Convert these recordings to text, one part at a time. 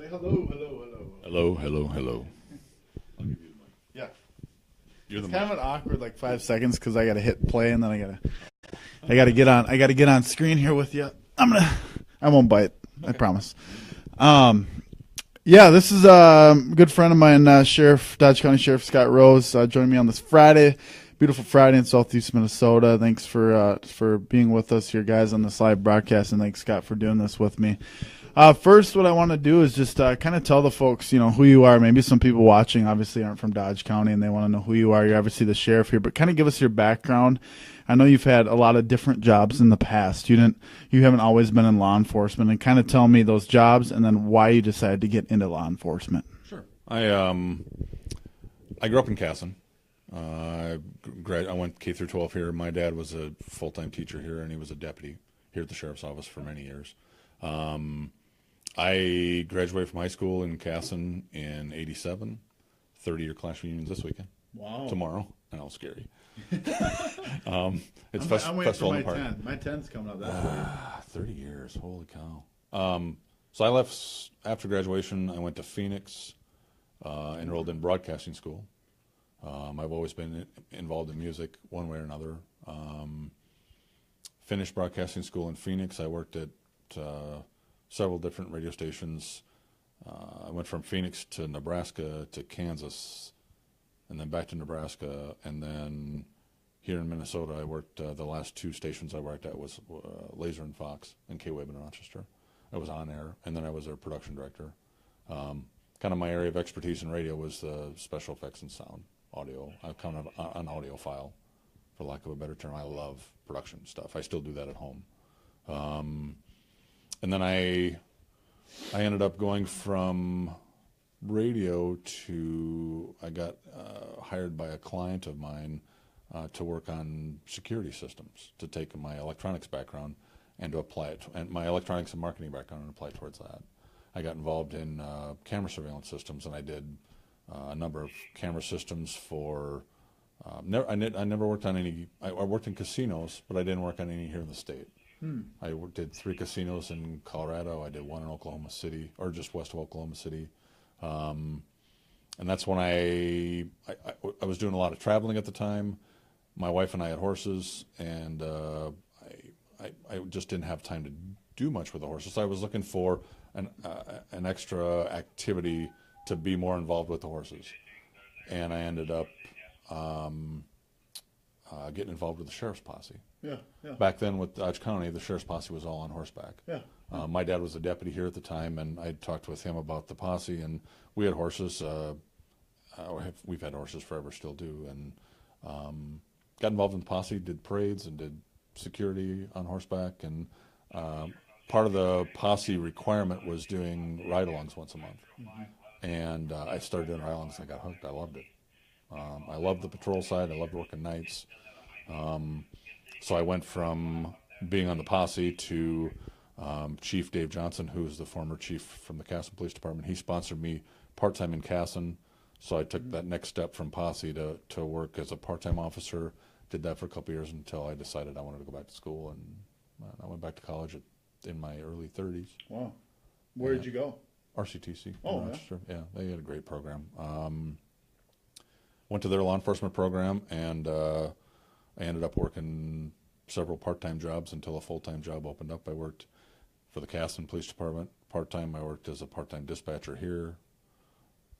Say hello, hello, hello. Hello, hello, hello. Yeah. You're the It's kind of an awkward 5 seconds because I gotta hit play and then I gotta get on screen here with you. I won't bite. I promise. Yeah, this is a good friend of mine, Dodge County Sheriff Scott Rose, joining me on this Friday, beautiful Friday in Southeast Minnesota. Thanks for being with us here, guys, on this live broadcast, and thanks, Scott, for doing this with me. First, what I want to do is just kind of tell the folks, who you are. Maybe some people watching obviously aren't from Dodge County and they want to know who you are. You're obviously the sheriff here, but kind of give us your background. I know you've had a lot of different jobs in the past. You haven't always been in law enforcement, and kind of tell me those jobs and then why you decided to get into law enforcement. Sure. I grew up in Casson. I went K through 12 here. My dad was a full-time teacher here, and he was a deputy here at the sheriff's office for many years. I graduated from high school in Casson in '87. 30-year class reunions this weekend. Wow. Tomorrow. That'll scare you. It's I'm waiting festival for in the my park. 10. My 10's coming up that 30 years. Holy cow. So I left after graduation. I went to Phoenix, enrolled in broadcasting school. I've always been involved in music one way or another. Finished broadcasting school in Phoenix. I worked at several different radio stations. I went from Phoenix to Nebraska to Kansas, and then back to Nebraska, and then here in Minnesota, I worked, the last two stations I worked at was Laser and Fox and K-Web in Rochester. I was on air, and then I was their production director. Kind of my area of expertise in radio was special effects and sound, audio. I'm kind of an audiophile, for lack of a better term. I love production stuff. I still do that at home. And then I ended up going from radio to, I got hired by a client of mine to work on security systems, to take my electronics background and to apply it, and my electronics and marketing background, and apply towards that. I got involved in camera surveillance systems, and I did a number of camera systems for, I never worked on any, I worked in casinos, but I didn't work on any here in the state. I did 3 casinos in Colorado. I did 1 in Oklahoma City, or just west of Oklahoma City. And that's when I was doing a lot of traveling at the time. My wife and I had horses, and I just didn't have time to do much with the horses. So I was looking for an extra activity to be more involved with the horses. And I ended up getting involved with the sheriff's posse. Yeah, yeah. Back then with Dodge County, the sheriff's posse was all on horseback. Yeah. My dad was a deputy here at the time, and I talked with him about the posse, and we had horses. We've had horses forever, still do, and got involved in the posse, did parades and did security on horseback, and part of the posse requirement was doing ride-alongs once a month. And I started doing ride-alongs, and I got hooked. I loved it. I loved the patrol side. I loved working nights. So I went from being on the posse to Chief Dave Johnson, who is the former chief from the Casson Police Department. He sponsored me part-time in Casson, so I took that next step from posse to work as a part-time officer. Did that for a couple years until I decided I wanted to go back to school, and I went back to college in my early 30s. Wow. Where did you go? RCTC in Oh, yeah. Rochester. Yeah, they had a great program. Went to their law enforcement program, and I ended up working several part-time jobs until a full-time job opened up. I worked for the Casson Police Department part-time. I worked as a part-time dispatcher here.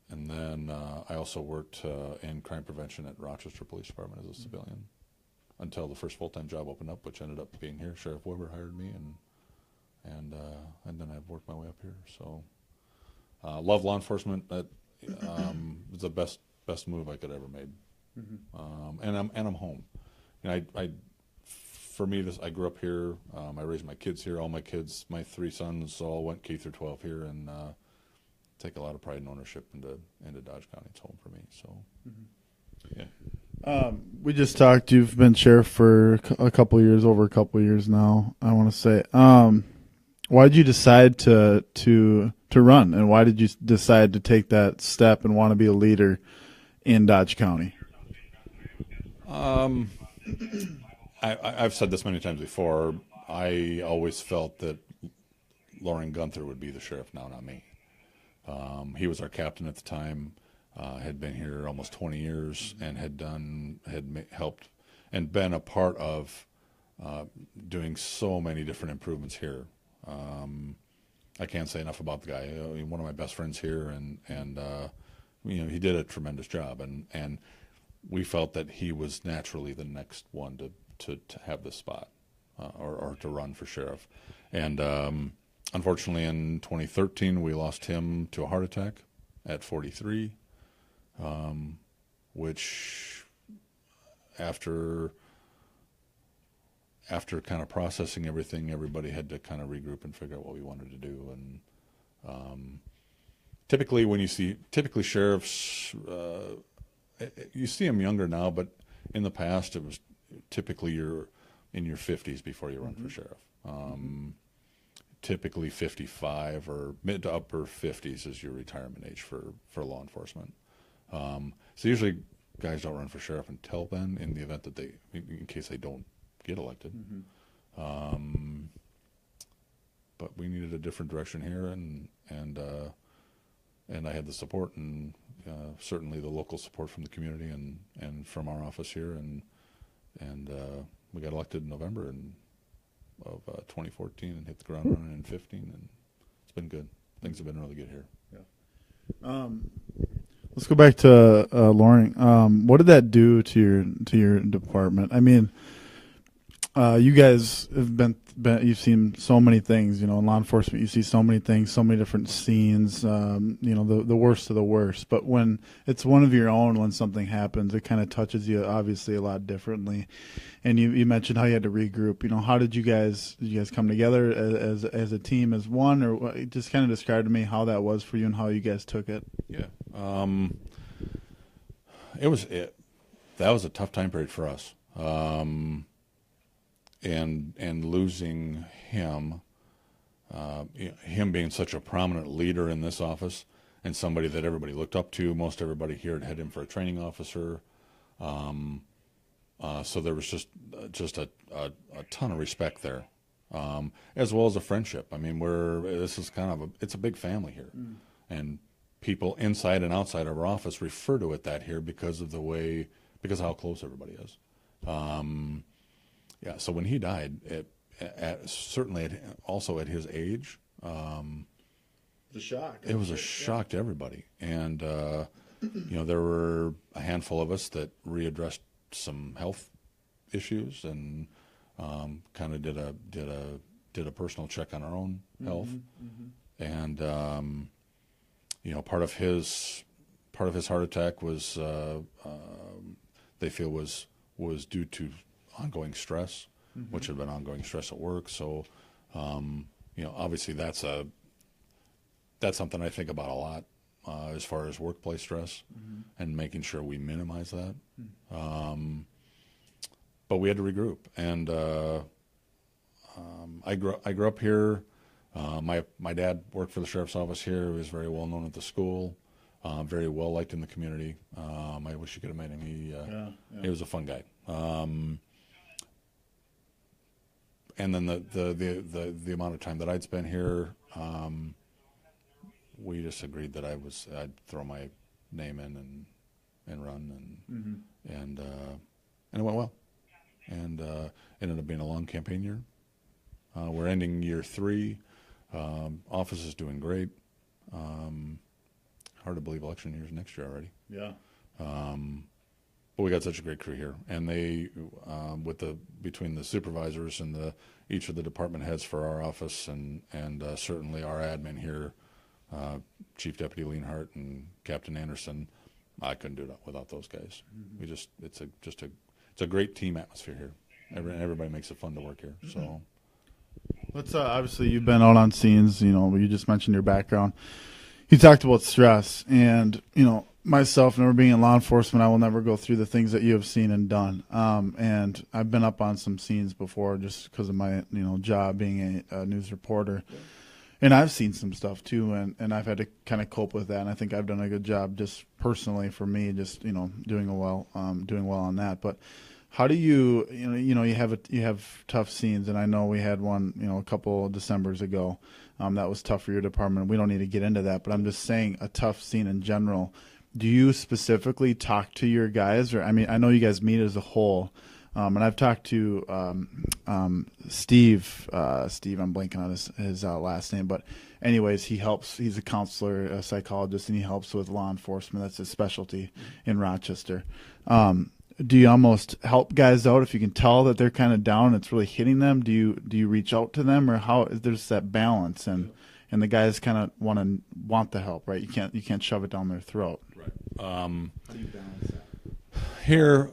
And then I also worked in crime prevention at Rochester Police Department as a civilian until the first full-time job opened up, which ended up being here. Sheriff Weber hired me, and then I've worked my way up here. So love law enforcement. That was the best move I could ever made. And I'm home. For me, I grew up here. I raised my kids here. All my kids, my 3 sons, all went K through 12 here, and take a lot of pride and ownership into Dodge County. It's home for me. So, yeah. We just talked. You've been sheriff for a couple of years, over a couple of years now. I want to say, why did you decide to run, and why did you decide to take that step and want to be a leader in Dodge County? I've said this many times before. I always felt that Lauren Gunther would be the sheriff now, not me. He was our captain at the time, had been here almost 20 years, and helped and been a part of doing so many different improvements here. I can't say enough about the guy. One of my best friends here, and he did a tremendous job, and we felt that he was naturally the next one to have this spot, or to run for sheriff. And unfortunately, in 2013, we lost him to a heart attack at 43, which after kind of processing everything, everybody had to kind of regroup and figure out what we wanted to do. And typically sheriffs, you see them younger now, but in the past it was typically you're in your 50s before you run for sheriff. Typically 55 or mid to upper 50s is your retirement age for law enforcement. So usually guys don't run for sheriff until then, in the event that in case they don't get elected. But we needed a different direction here, and I had the support, and certainly the local support from the community and from our office here, and we got elected in November of 2014 and hit the ground running in 15, and it's been good. Things have been really good here. Let's go back to Loring. What did that do to your department? I mean, you guys have been you've seen so many things, in law enforcement. You see so many things, so many different scenes, the worst of the worst. But when it's one of your own, when something happens, it kind of touches you obviously a lot differently. And you mentioned how you had to regroup. How did you guys come together as a team, as one, or just kind of describe to me how that was for you and how you guys took it? Yeah. That was a tough time period for us. And losing him, him being such a prominent leader in this office and somebody that everybody looked up to. Most everybody here had him for a training officer. So there was just a ton of respect there, as well as a friendship. I mean, this is kind of it's a big family here, and people inside and outside of our office refer to it that here because of how close everybody is. Yeah, so when he died, certainly also at his age, The shock. It was a shock to everybody, and there were a handful of us that readdressed some health issues and kind of did a personal check on our own health, and part of his heart attack was they feel was due to ongoing stress, which had been ongoing stress at work. So, obviously that's something I think about a lot as far as workplace stress and making sure we minimize that. But we had to regroup, and I grew up here. My dad worked for the sheriff's office here. He was very well known at the school, very well liked in the community. I wish you could have met him. He was a fun guy. And then the amount of time that I'd spent here, we just agreed that I'd throw my name in and run, and it went well, and it ended up being a long campaign year. We're ending year 3. Office is doing great. Hard to believe election year's next year already. Yeah. But we got such a great crew here, and they, between the supervisors and each of the department heads for our office, and certainly our admin here, Chief Deputy Leanhart and Captain Anderson, I couldn't do it without those guys. It's a great team atmosphere here. Everybody makes it fun to work here. So, let's obviously you've been out on scenes. You just mentioned your background. You talked about stress, and myself, never being in law enforcement, I will never go through the things that you have seen and done. And I've been up on some scenes before just because of my job being a news reporter. Yeah. And I've seen some stuff too, and I've had to kind of cope with that. And I think I've done a good job just personally for me, just doing well on that. But how do you you have tough scenes, and I know we had one a couple of Decembers ago. that was tough for your department. We don't need to get into that, but I'm just saying a tough scene in general. Do you specifically talk to your guys, or I mean, I know you guys meet as a whole, and I've talked to Steve. Steve, I'm blanking on his last name, but anyways, he helps. He's a counselor, a psychologist, and he helps with law enforcement. That's his specialty in Rochester. Do you almost help guys out if you can tell that they're kind of down and it's really hitting them? Do you reach out to them, or how is there's that balance and the guys kind of want the help, right? You can't shove it down their throat. Right. How do you balance that? Here,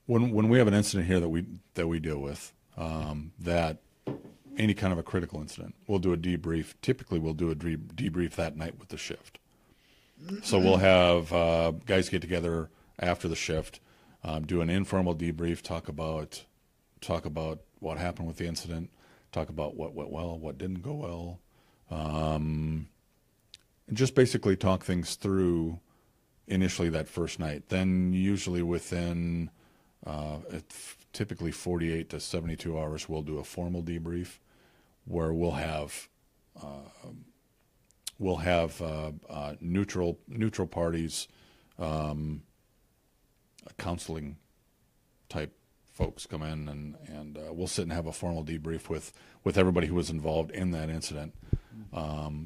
when we have an incident here that we deal with, that any kind of a critical incident, we'll do a debrief. Typically, we'll do a debrief that night with the shift. So we'll have guys get together after the shift, do an informal debrief, talk about what happened with the incident, talk about what went well, what didn't go well, and just basically talk things through initially that first night. Then usually within typically 48 to 72 hours, we'll do a formal debrief where we'll have neutral parties, counseling type folks come in, and we'll sit and have a formal debrief with everybody who was involved in that incident,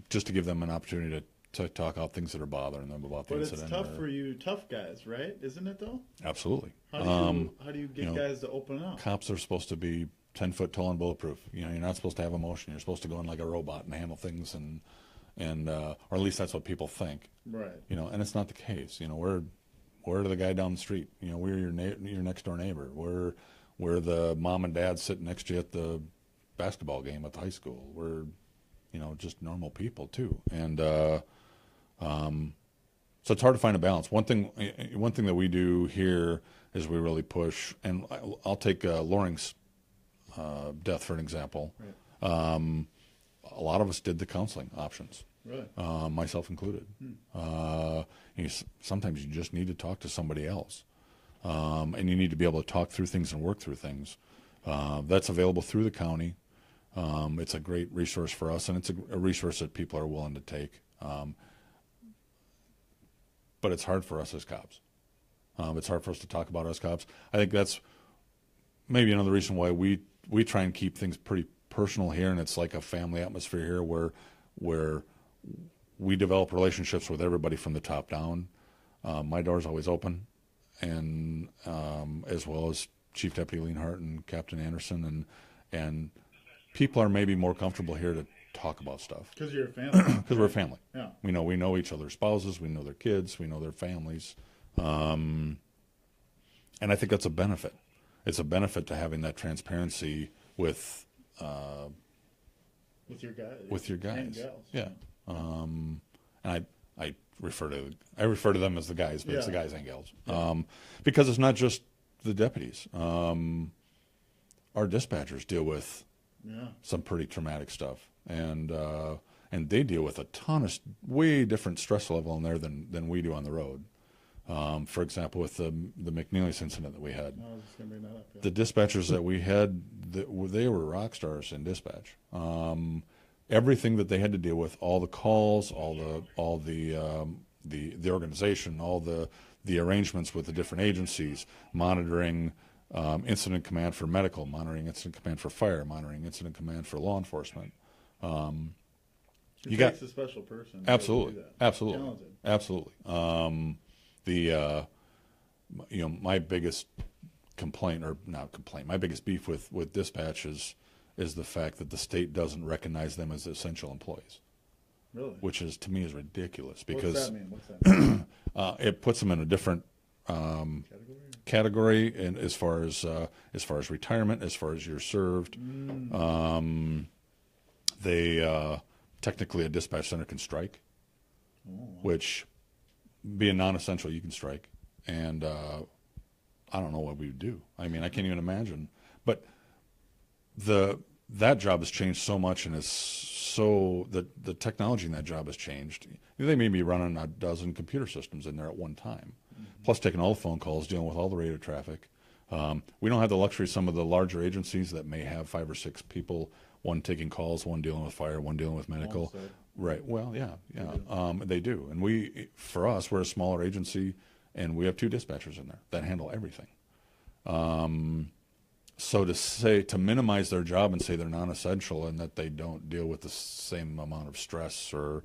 just to give them an opportunity to talk out things that are bothering them about the incident. But it's tough for you tough guys, right? Isn't it though? Absolutely. How do you get guys to open up? Cops are supposed to be 10 foot tall and bulletproof. You're not supposed to have emotion. You're supposed to go in like a robot and handle things and or at least that's what people think. Right. And it's not the case. We're the guy down the street. We're your next door neighbor. We're the mom and dad sitting next to you at the basketball game at the high school. We're just normal people too. And so it's hard to find a balance. One thing that we do here is we really push, and I'll take Loring's death for an example. Right. A lot of us did the counseling options, really? Myself included. Sometimes you just need to talk to somebody else, and you need to be able to talk through things and work through things. That's available through the county. It's a great resource for us, and it's a resource that people are willing to take. But it's hard for us as cops. It's hard for us to talk about us cops. I think that's maybe another reason why we try and keep things pretty personal here, and it's like a family atmosphere here where we develop relationships with everybody from the top down. My door's always open, and as well as Chief Deputy Leanhart and Captain Anderson, and people are maybe more comfortable here to talk about stuff. Because you're a family. Because we're a family. Yeah. We know each other's spouses, we know their kids, we know their families, and I think that's a benefit. It's a benefit to having that transparency with your guys. With your guys. And gals. Yeah. And I refer to them as the guys, but it's the guys and gals. Because it's not just the deputies. Our dispatchers deal with some pretty traumatic stuff, and they deal with a ton of way different stress level in there than we do on the road. For example, with the McNeely's incident that we had, I was just gonna bring that up, the dispatchers that we had, they were rock stars in dispatch. Everything that they had to deal with, all the calls, all the organization, all the arrangements with the different agencies, monitoring incident command for medical, monitoring incident command for fire, monitoring incident command for law enforcement. It takes a special person. Absolutely, absolutely, talented. Absolutely. My biggest complaint, or not complaint, my biggest beef with dispatch is the fact that the state doesn't recognize them as essential employees. Really? Which is, to me, is ridiculous, because What's that mean? it puts them in a different category, and as far as retirement, as far as you're served. They technically, a dispatch center can strike, which, being non-essential, you can strike, and I don't know what we would do. I mean, I can't even imagine. But that job has changed so much, and the technology in that job has changed. They may be running a dozen computer systems in there at one time, plus taking all the phone calls, dealing with all the radio traffic. We don't have the luxury of some of the larger agencies that may have 5 or 6 people one taking calls, one dealing with fire, one dealing with medical. Right. Well, they do. And for us, we're a smaller agency, and we have 2 dispatchers in there that handle everything. So to minimize their job and say they're non-essential and that they don't deal with the same amount of stress or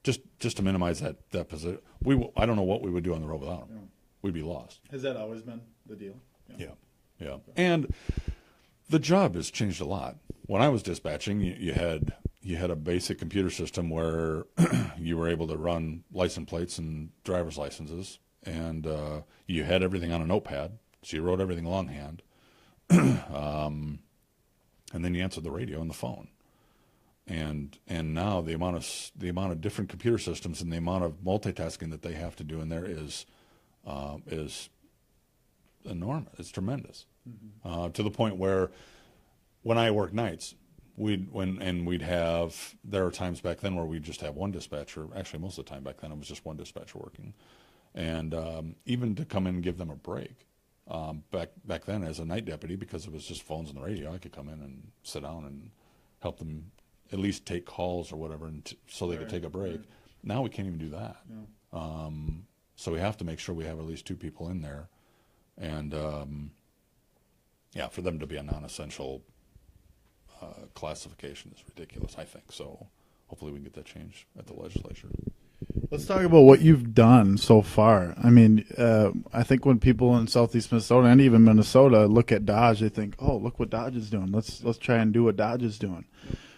just to minimize that position, I don't know what we would do on the road without them. Yeah. We'd be lost. Has that always been the deal? Yeah. Okay. And the job has changed a lot. When I was dispatching, you had a basic computer system where you were able to run license plates and driver's licenses, and you had everything on a notepad, so you wrote everything longhand, and then you answered the radio and the phone. And now the amount of different computer systems and the amount of multitasking that they have to do in there is enormous. It's tremendous. Mm-hmm. To the point where when I work nights, there are times back then where we'd just have one dispatcher. Actually, most of the time back then it was just one dispatcher working, and even to come in and give them a break. Back then, as a night deputy, because it was just phones and the radio, I could come in and sit down and help them at least take calls or whatever, so they could take a break. Right. Now we can't even do that. Yeah. So we have to make sure we have at least 2 people in there, and for them to be a non-essential classification is ridiculous, I think. So hopefully we can get that changed at the legislature. Let's talk about what you've done so far. I mean, I think when people in Southeast Minnesota and even Minnesota look at Dodge, they think, "Oh, look what Dodge is doing. Let's try and do what Dodge is doing."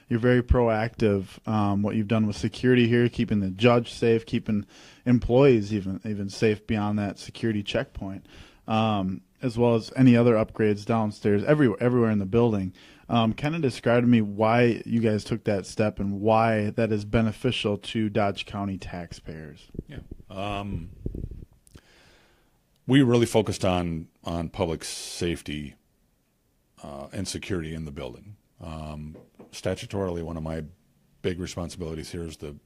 You're very proactive. What you've done with security here, keeping the judge safe, keeping employees even safe beyond that security checkpoint, as well as any other upgrades downstairs, everywhere in the building. Kind of describe to me why you guys took that step and why that is beneficial to Dodge County taxpayers. Yeah. We really focused on public safety and security in the building. Statutorily, one of my big responsibilities here is the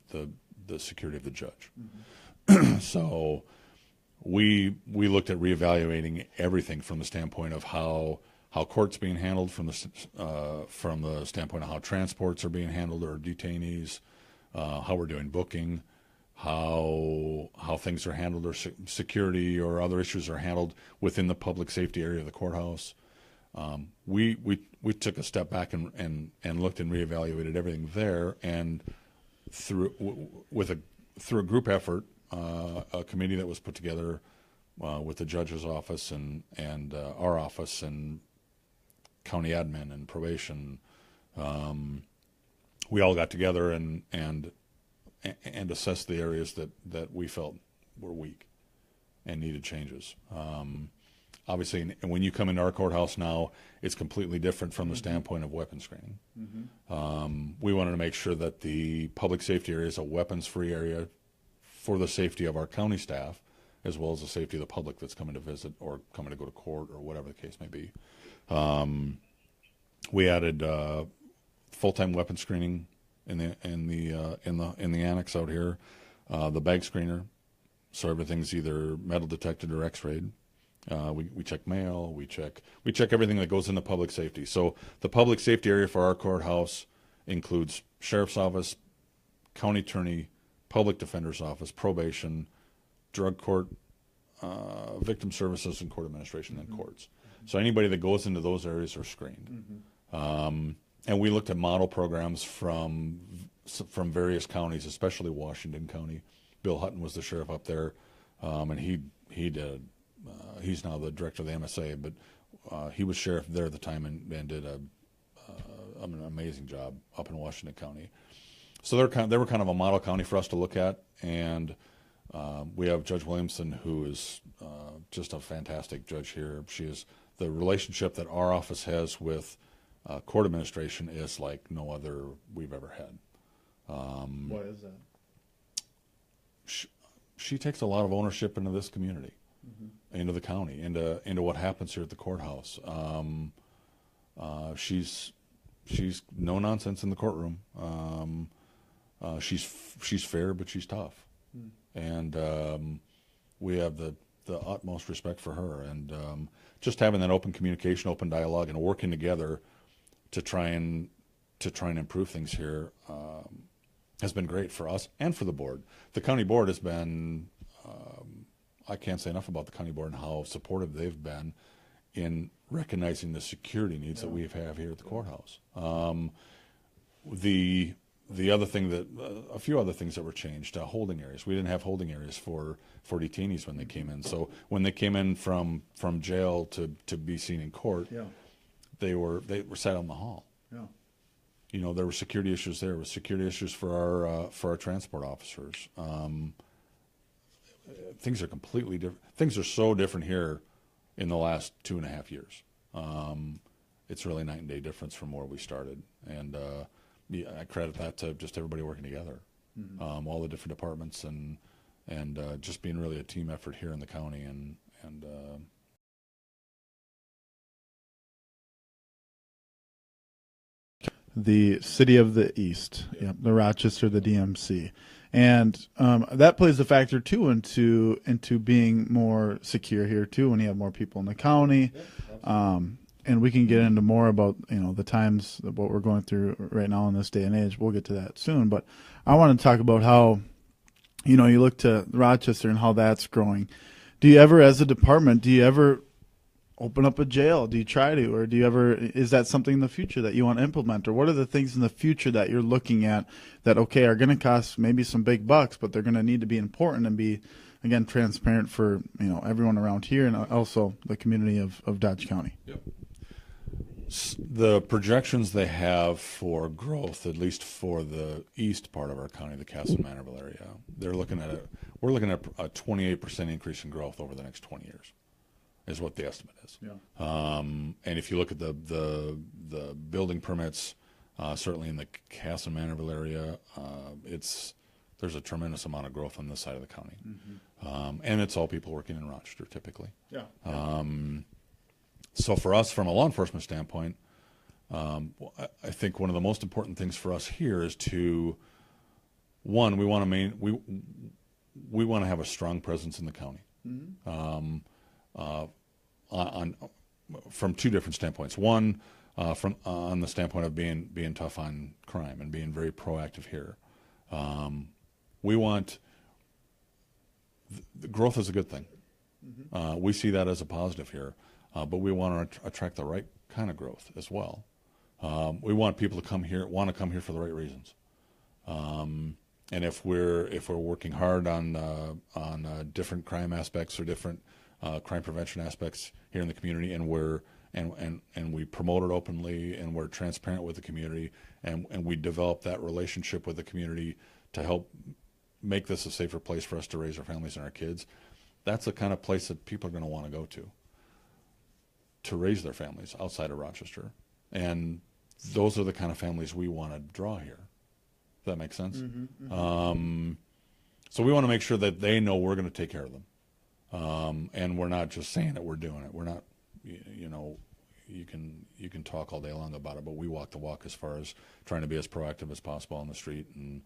security of the judge. Mm-hmm. So we looked at reevaluating everything from the standpoint of how court's being handled, from the standpoint of how transports are being handled or detainees, how we're doing booking, how things are handled, or security or other issues are handled within the public safety area of the courthouse. We took a step back and looked and reevaluated everything there, and through a group effort, a committee that was put together with the judge's office and our office and county admin and probation, we all got together and assessed the areas that we felt were weak and needed changes. Obviously, when you come into our courthouse now, it's completely different from the standpoint of weapons screening. Mm-hmm. We wanted to make sure that the public safety area is a weapons-free area for the safety of our county staff, as well as the safety of the public that's coming to visit or coming to go to court or whatever the case may be. We added full-time weapons screening in the annex out here, the bag screener, so everything's either metal detected or X-rayed. We check mail. We check everything that goes into public safety. So the public safety area for our courthouse includes sheriff's office, county attorney, public defender's office, probation, drug court, victim services, and court administration, and courts. So anybody that goes into those areas are screened. Mm-hmm. And we looked at model programs from various counties, especially Washington County. Bill Hutton was the sheriff up there, and he did. He's now the director of the MSA, but he was sheriff there at the time and did an amazing job up in Washington County. So they were kind of a model county for us to look at, and we have Judge Williamson, who is just a fantastic judge here. The relationship that our office has with court administration is like no other we've ever had. Why is that? She takes a lot of ownership into this community. Mm-hmm. Into the county, into what happens here at the courthouse. She's no nonsense in the courtroom. She's fair, but she's tough. And we have the the utmost respect for her, and just having that open communication, open dialogue, and working together to try and improve things here has been great for us and for the board. The county board has been, I can't say enough about the county board and how supportive they've been in recognizing the security needs that we have here at the courthouse. The other thing that, a few other things that were changed, holding areas. We didn't have holding areas for detainees when they came in. So when they came in from jail to be seen in court, they were sat on the hall. Yeah. You know, there were security issues there. There were security issues for our transport officers. Things are completely different. Things are so different here in the last 2.5 years. It's really night and day difference from where we started. And I credit that to just everybody working together, all the different departments, and just being really a team effort here in the county. And the City of the East, the Rochester, the DMC, and that plays a factor too into being more secure here too. When you have more people in the county, and we can get into more about the times what we're going through right now in this day and age. We'll get to that soon, but I want to talk about how you look to Rochester and how that's growing. Do you ever, as a department, open up a jail? Do you try to, or is that something in the future that you want to implement? Or what are the things in the future that you're looking at that, okay, are going to cost maybe some big bucks, but they're going to need to be important and be, again, transparent for, everyone around here and also the community of Dodge County? Yep. The projections they have for growth, at least for the east part of our county, the Castle-Manorville area, we're looking at a 28% increase in growth over the next 20 years. Is what the estimate is. Yeah. And if you look at the building permits, certainly in the Castle-Manorville area, there's a tremendous amount of growth on this side of the county, and it's all people working in Rochester typically. Yeah. So for us, from a law enforcement standpoint, I think one of the most important things for us here is we want to have a strong presence in the county. From two different standpoints. One, on the standpoint of being tough on crime and being very proactive here. We want the growth is a good thing. We see that as a positive here, but we want to attract the right kind of growth as well. We want people to want to come here for the right reasons. And if we're working hard on different crime aspects or different crime prevention aspects here in the community, and we promote it openly, and we're transparent with the community, and we develop that relationship with the community to help make this a safer place for us to raise our families and our kids, that's the kind of place that people are going to want to go to raise their families outside of Rochester. And those are the kind of families we want to draw here. Does that make sense? So we want to make sure that they know we're going to take care of them. And we're not just saying it, we're doing it. We're not, you can talk all day long about it, but we walk the walk as far as trying to be as proactive as possible on the street, and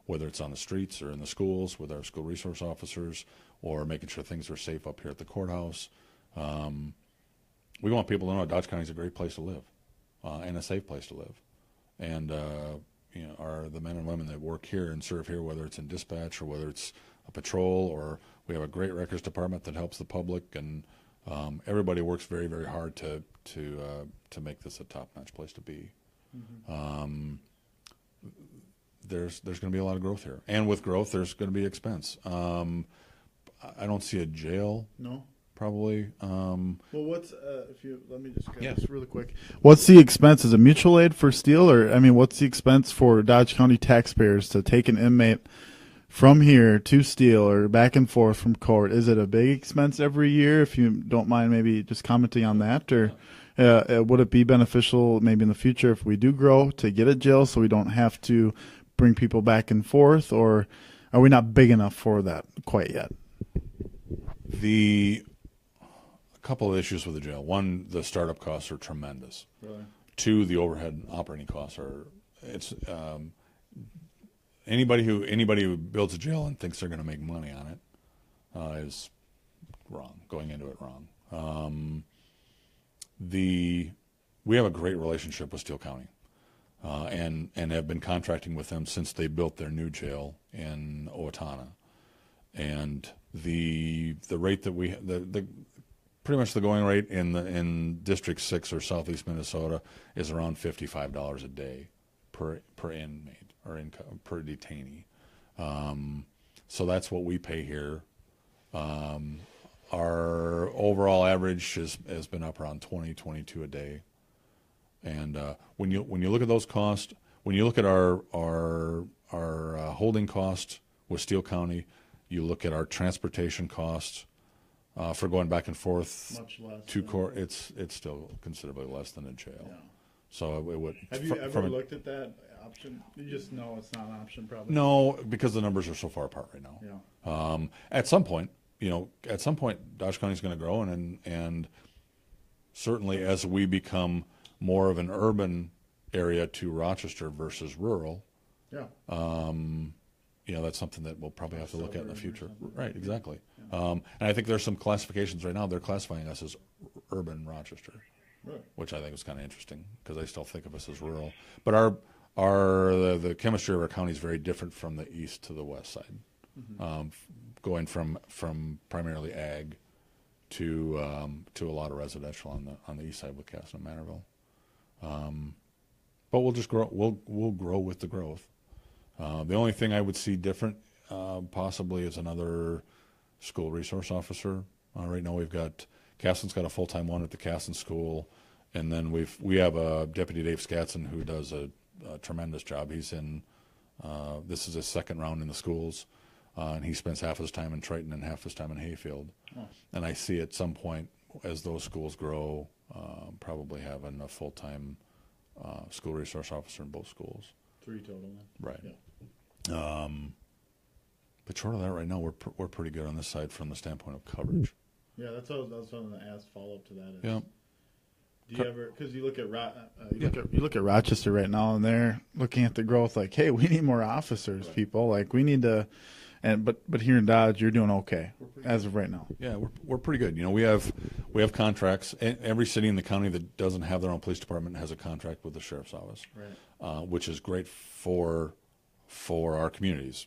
whether it's on the streets or in the schools with our school resource officers, or making sure things are safe up here at the courthouse. We want people to know Dodge County is a great place to live, and a safe place to live. And are the men and women that work here and serve here, whether it's in dispatch or whether it's a patrol, or we have a great records department that helps the public, and everybody works very, very hard to make this a top-notch place to be. There's going to be a lot of growth here, and with growth, there's going to be expense. I don't see a jail. No. Probably. Well, let me just get this really quick. What's the expense? Is it mutual aid for steel, or what's the expense for Dodge County taxpayers to take an inmate from here to Steele or back and forth from court? Is it a big expense every year? If you don't mind maybe just commenting on that, or would it be beneficial maybe in the future if we do grow to get a jail so we don't have to bring people back and forth, or are we not big enough for that quite yet? A couple of issues with the jail. One, the startup costs are tremendous. Really? Two, the overhead operating costs are. Anybody who builds a jail and thinks they're going to make money on it, is wrong. Going into it wrong. We have a great relationship with Steele County, and have been contracting with them since they built their new jail in Owatonna. And the rate that the pretty much the going rate in District 6 or Southeast Minnesota is around $55 a day per inmate or per detainee. So that's what we pay here. Our overall average has been up around 22 a day. And when you look at those costs, when you look at our holding costs with Steele County, you look at our transportation costs for going back and forth Much less to court. It's still considerably less than a jail. Yeah. So it would. Have you ever looked at that option? You just know it's not an option, probably. No, because the numbers are so far apart right now. Yeah. At some point, Dodge County is going to grow, and certainly as we become more of an urban area to Rochester versus rural, Yeah. That's something that we'll probably have to look at in the future. Right, exactly. Yeah. And I think there's some classifications right now. They're classifying us as urban Rochester, Really? which I think is kind of interesting because they still think of us as rural. But the chemistry of our county is very different from the east to the west side, going from primarily ag to a lot of residential on the east side with Casson and Manorville. But we'll just grow. We'll grow with the growth. The only thing I would see different possibly is another school resource officer. Right now we've got Casson's got a full-time one at the Casson School, and then we have a Deputy Dave Scatson who does a tremendous job. He's in this is his second round in the schools, and he spends half his time in Triton and half his time in Hayfield. Oh. And I see at some point as those schools grow, probably having a full-time school resource officer in both schools. 3 total then. Right. Yeah. But short of that, right now we're pretty good on this side from the standpoint of coverage. Yeah, that's what I was going to ask. Follow up to that. Yeah. Do you ever? Because you look at you look at Rochester right now, and they're looking at the growth. Like, hey, we need more officers, people. Like, we need to. But here in Dodge, you're doing okay as of right now. Yeah, we're pretty good. We have contracts. Every city in the county that doesn't have their own police department has a contract with the sheriff's office, Right. Which is great for our communities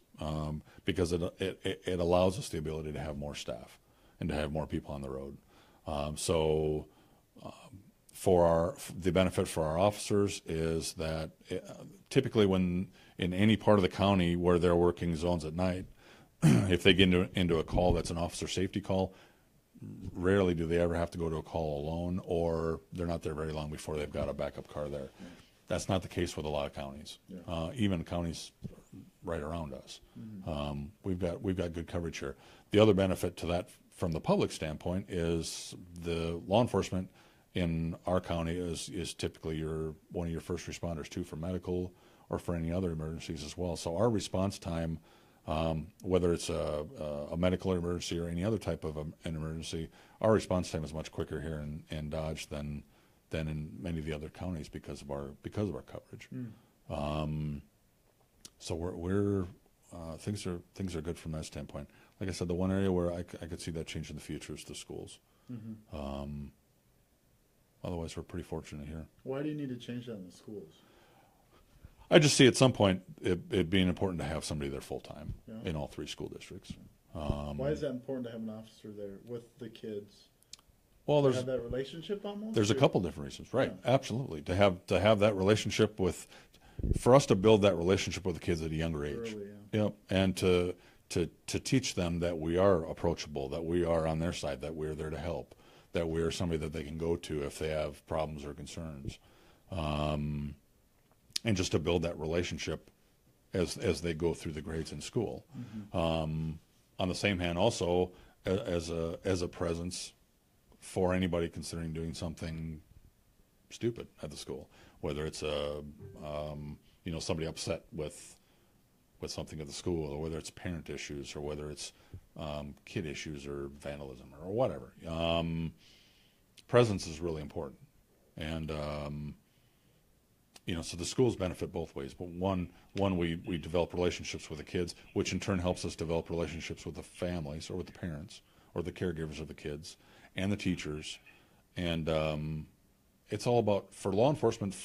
because it allows us the ability to have more staff and to have more people on the road. The benefit for our officers is that typically when in any part of the county where they're working zones at night, if they get into a call that's an officer safety call, rarely do they ever have to go to a call alone, or they're not there very long before they've got a backup car there. That's not the case with a lot of counties, even counties right around us. We've got good coverage here. The other benefit to that from the public standpoint is the law enforcement in our county is typically one of your first responders too, for medical or for any other emergencies as well. So our response time, whether it's a medical emergency or any other type of an emergency, our response time is much quicker here in Dodge than in many of the other counties because of our coverage. So we're things are good from that standpoint. Like I said, the one area where I could see that change in the future is the schools. Otherwise, we're pretty fortunate here. Why do you need to change that in the schools? I just see at some point it being important to have somebody there full time in all 3 school districts. Why is that important to have an officer there with the kids? Well, to have that relationship almost. There's a couple different reasons, right? Yeah. Absolutely, to have that relationship for us to build that relationship with the kids at a younger age. Early, Yep, and to teach them that we are approachable, that we are on their side, that we're there to help, that we're somebody that they can go to if they have problems or concerns. And just to build that relationship as they go through the grades in school. On the same hand, also as a presence for anybody considering doing something stupid at the school, whether it's somebody upset with something at the school, or whether it's parent issues, or whether it's kid issues or vandalism or whatever. Presence is really important, and so the schools benefit both ways. But one we develop relationships with the kids, which in turn helps us develop relationships with the families or with the parents or the caregivers of the kids and the teachers. And it's all about, for law enforcement,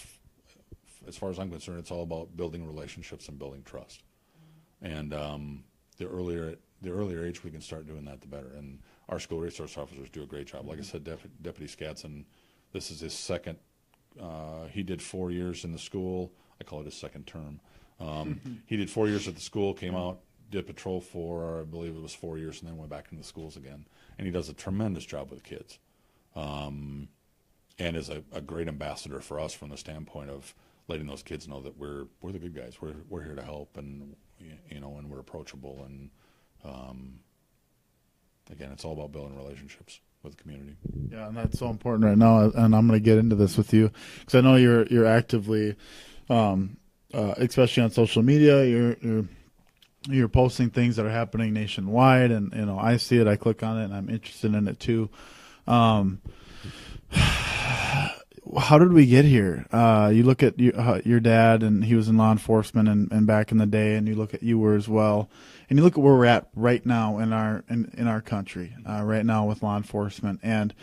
as far as I'm concerned, it's all about building relationships and building trust. And the earlier age we can start doing that, the better. And our school resource officers do a great job. Like I said, Deputy Scatson, this is his second. He did 4 years in the school. I call it his second term. He did 4 years at the school, came out, did patrol for, I believe it was 4 years, and then went back into the schools again. And he does a tremendous job with the kids, and is a great ambassador for us from the standpoint of letting those kids know that we're the good guys. We're here to help, and and we're approachable. And again, it's all about building relationships with the community. Yeah, and that's so important right now. And I'm going to get into this with you because I know you're actively, especially on social media, you're posting things that are happening nationwide, and I see it, I click on it, and I'm interested in it too. How did we get here? You look at your dad, and he was in law enforcement, and back in the day, and you look at you were as well, and you look at where we're at right now in our country, right now with law enforcement, and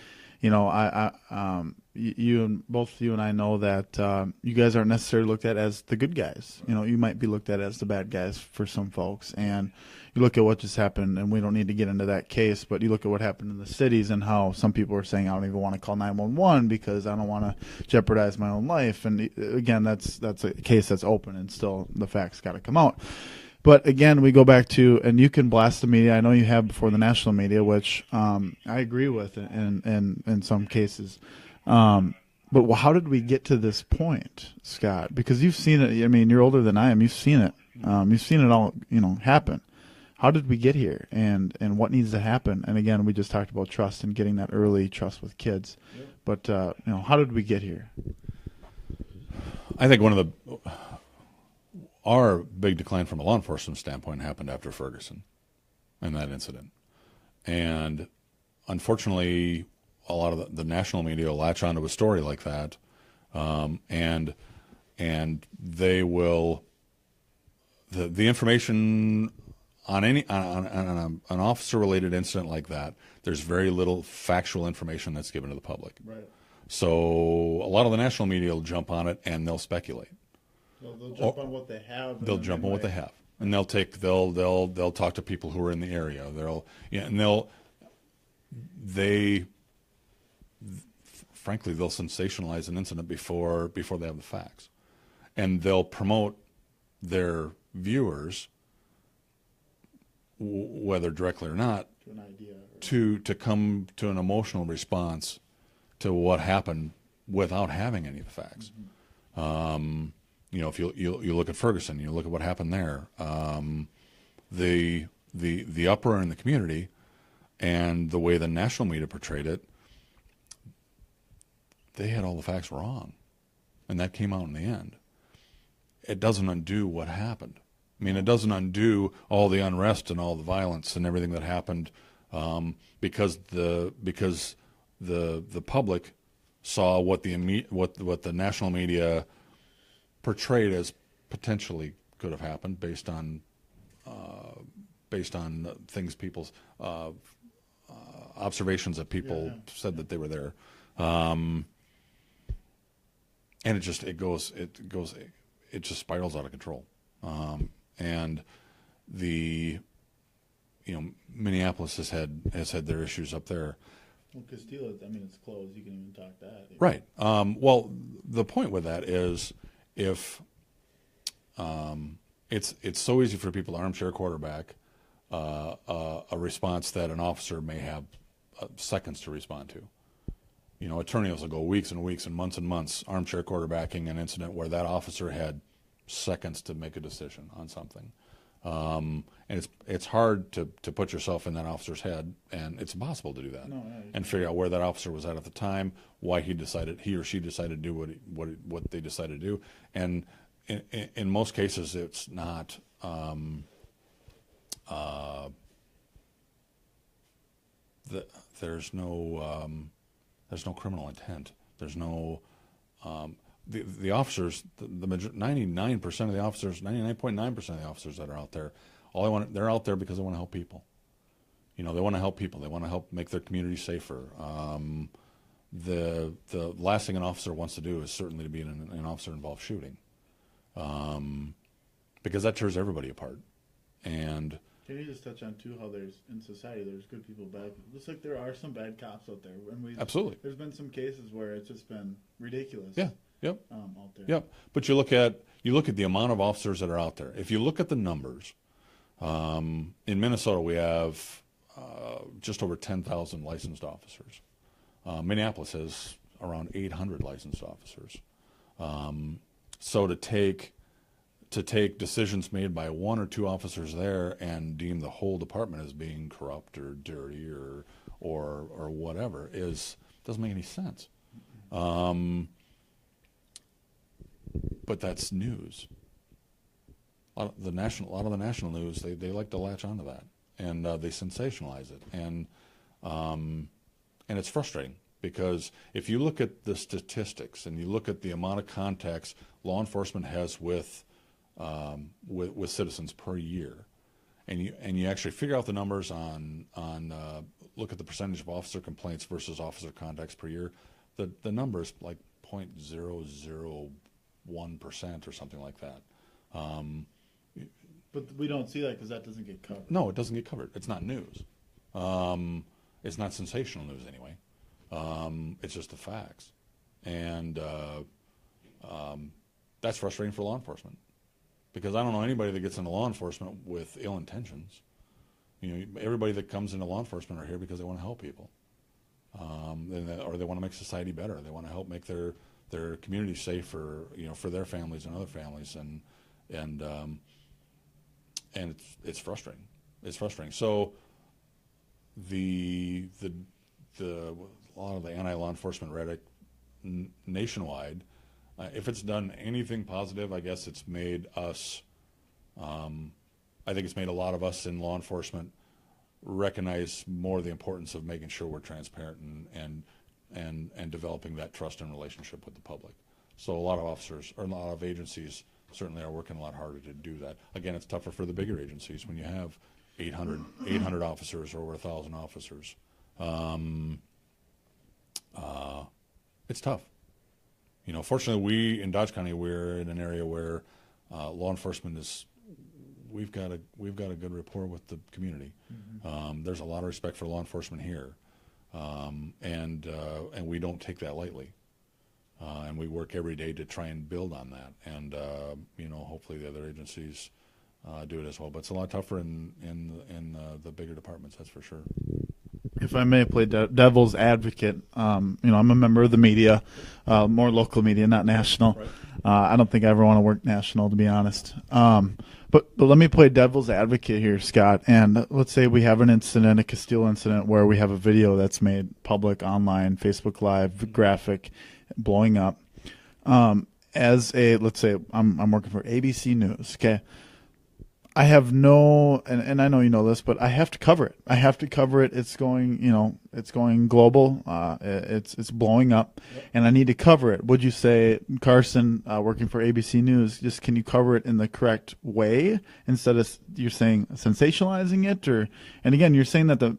both you and I know that you guys aren't necessarily looked at as the good guys. You might be looked at as the bad guys for some folks, and you look at what just happened, and we don't need to get into that case, but you look at what happened in the cities and how some people are saying, I don't even want to call 911 because I don't want to jeopardize my own life. And again, that's a case that's open, and still the facts got to come out. But again, we go back to, and you can blast the media. I know you have before the national media, which I agree with in some cases. But how did we get to this point, Scott? Because you've seen it. I mean, you're older than I am. You've seen it. You've seen it all, happen. How did we get here, and what needs to happen? And again, we just talked about trust and getting that early trust with kids. Yep. But how did we get here? I think our big decline from a law enforcement standpoint happened after Ferguson and that incident. And unfortunately, a lot of the national media will latch onto a story like that, and they will the information on an officer related incident like that. There's very little factual information that's given to the public. Right. So a lot of the national media will jump on it and they'll speculate. They'll jump on what they have. They'll jump on what they have, and they'll talk to people who are in the area. Frankly, they'll sensationalize an incident before they have the facts, and they'll promote their viewers, whether directly or not, to an idea, to come to an emotional response to what happened without having any of the facts. Mm-hmm. If you look at Ferguson, you look at what happened there, the uproar in the community, and the way the national media portrayed it, they had all the facts wrong, and that came out in the end. It doesn't undo what happened. I mean, it doesn't undo all the unrest and all the violence and everything that happened, because the public saw what the national media portrayed as potentially could have happened based on things people's observations that people said that they were there, and it just spirals out of control. And Minneapolis has had their issues up there. Well, Castile, it's closed. You can even talk that. Right. Well, the point with that is, if it's so easy for people to armchair quarterback a response that an officer may have seconds to respond to. Attorneys will go weeks and weeks and months armchair quarterbacking an incident where that officer had seconds to make a decision on something. And it's hard to put yourself in that officer's head, and it's impossible to do that. And figure out where that officer was at the time, why he or she decided to do what they decided to do. And in most cases, it's not there's no criminal intent. There's no the officers, the 99% of the officers, 99.9% of the officers that are out there, they're out there because they want to help people. They want to help people. They want to help make their community safer. The last thing an officer wants to do is certainly to be in an officer-involved shooting, because that tears everybody apart. And can you just touch on too how in society there's good people, bad people? Just like there are some bad cops out there, and absolutely, there's been some cases where it's just been ridiculous. Yeah. Yep. Out there. Yep. But you look at the amount of officers that are out there. If you look at the numbers, in Minnesota we have just over 10,000 licensed officers. Minneapolis has around 800 licensed officers. So to take decisions made by one or two officers there and deem the whole department as being corrupt or dirty or whatever doesn't make any sense. But that's news. A lot of the national news, they like to latch onto that, and they sensationalize it, and it's frustrating because if you look at the statistics and you look at the amount of contacts law enforcement has with citizens per year, and you actually figure out the numbers on look at the percentage of officer complaints versus officer contacts per year, the number is like 0.001% or something like that. But we don't see that because that doesn't get covered. No, it doesn't get covered. It's not news. It's not sensational news anyway. It's just the facts, and that's frustrating for law enforcement because I don't know anybody that gets into law enforcement with ill intentions. Everybody that comes into law enforcement are here because they want to help people, or they want to make society better. They want to help make their community safer, for their families and other families, and it's frustrating. It's frustrating. So a lot of the anti-law enforcement rhetoric nationwide, if it's done anything positive, I guess it's made us. I think it's made a lot of us in law enforcement recognize more the importance of making sure we're transparent and developing that trust and relationship with the public. So a lot of officers or a lot of agencies certainly are working a lot harder to do that. Again, it's tougher for the bigger agencies when you have 800 officers or over 1,000 officers. It's tough. Fortunately, we in Dodge County, we're in an area where law enforcement we've got a good rapport with the community. Mm-hmm. There's a lot of respect for law enforcement here. And we don't take that lightly, and we work every day to try and build on that. And hopefully the other agencies do it as well. But it's a lot tougher in the bigger departments, that's for sure. If I may play devil's advocate, I'm a member of the media, more local media, not national. Right. I don't think I ever want to work national, to be honest. But let me play devil's advocate here, Scott. And let's say we have an incident, a Castile incident, where we have a video that's made public online, Facebook Live, graphic, blowing up. Let's say I'm working for ABC News, okay? I have and I know you know this, but I have to cover it. It's going, it's going global. It's blowing up, yep. And I need to cover it. Would you say, Carson, working for ABC News, can you cover it in the correct way instead of you're saying sensationalizing it, and again, you're saying that the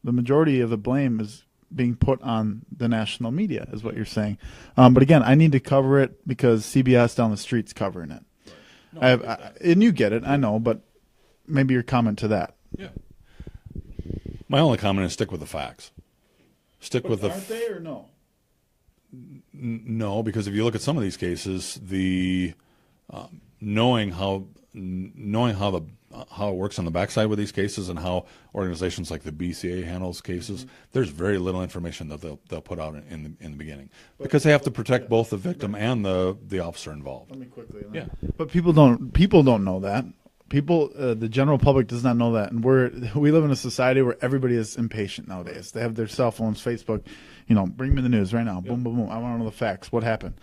majority of the blame is being put on the national media, is what you're saying. But again, I need to cover it because CBS down the street's covering it. No, and you get it, I know, but maybe your comment to that. Yeah. My only comment is stick with the facts. Aren't they or no? No, because if you look at some of these cases, knowing how it works on the backside with these cases and how organizations like the BCA handles cases, mm-hmm. There's very little information that they'll put out in the beginning because they have to protect both the victim and the officer involved. Let me quickly. Yeah. But people don't know that. People, the general public does not know that, and we live in a society where everybody is impatient nowadays. They have their cell phones, Facebook, bring me the news right now. Yep. Boom, boom, boom. I want to know the facts. What happened?